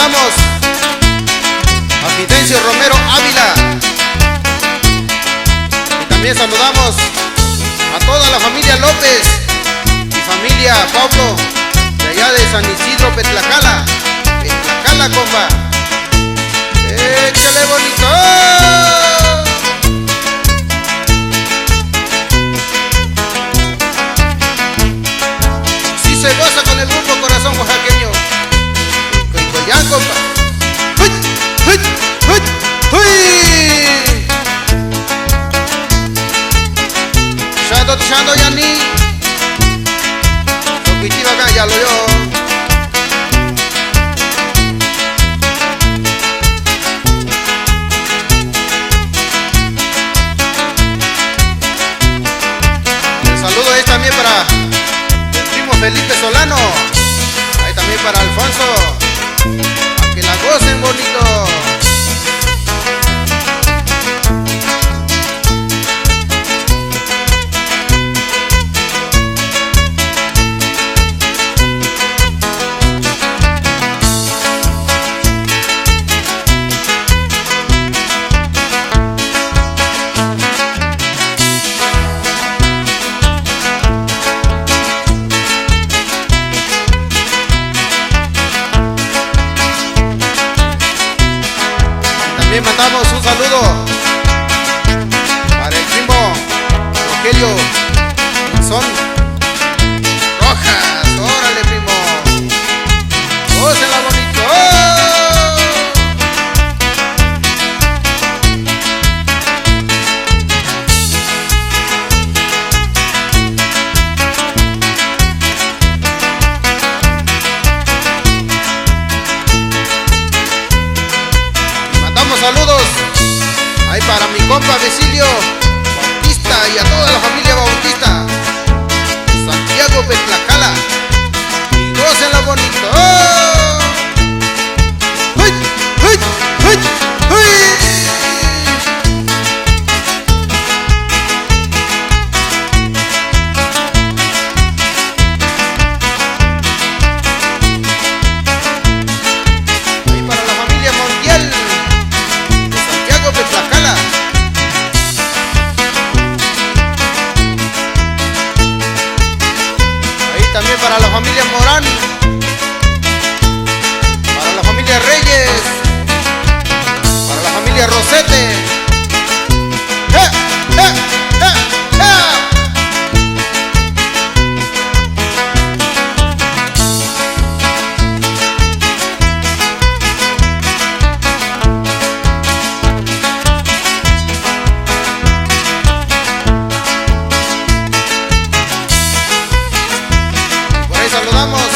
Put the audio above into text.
saludamos a Fidencio Romero Ávila. Y también saludamos a toda la familia López y familia Pablo de allá de San Isidro, Petlacala. Petlacala, compa. ¡Échale bonito! Si se goza con el grupo Corazón Oaxaqueño. Ya, compa. ¡Uy! ¡Uy! ¡Uy! ¡Uy! Chando yani. Toquitiva acá, ya lo yo. El saludo es también para el primo Felipe Solano. Ahí también para Alfonso. Que la gocen bonito. También mandamos un saludo para el primo Rogelio Son Rojas. Órale, primo, gócenla bonito. Saludos ahí para mi compa Becilio Bautista y a toda la familia Bautista, Santiago, Petlacala, y gócenla bonito. ¡Uy! ¡Uy! ¡Uy! ¡Uy! Ahí para la familia Montiel, Petlacala. Ahí también para la familia Morán, para la familia Reyes, para la familia Rosete. ¡Eh! ¡Eh! ¡Eh! ¡Eh! Saludamos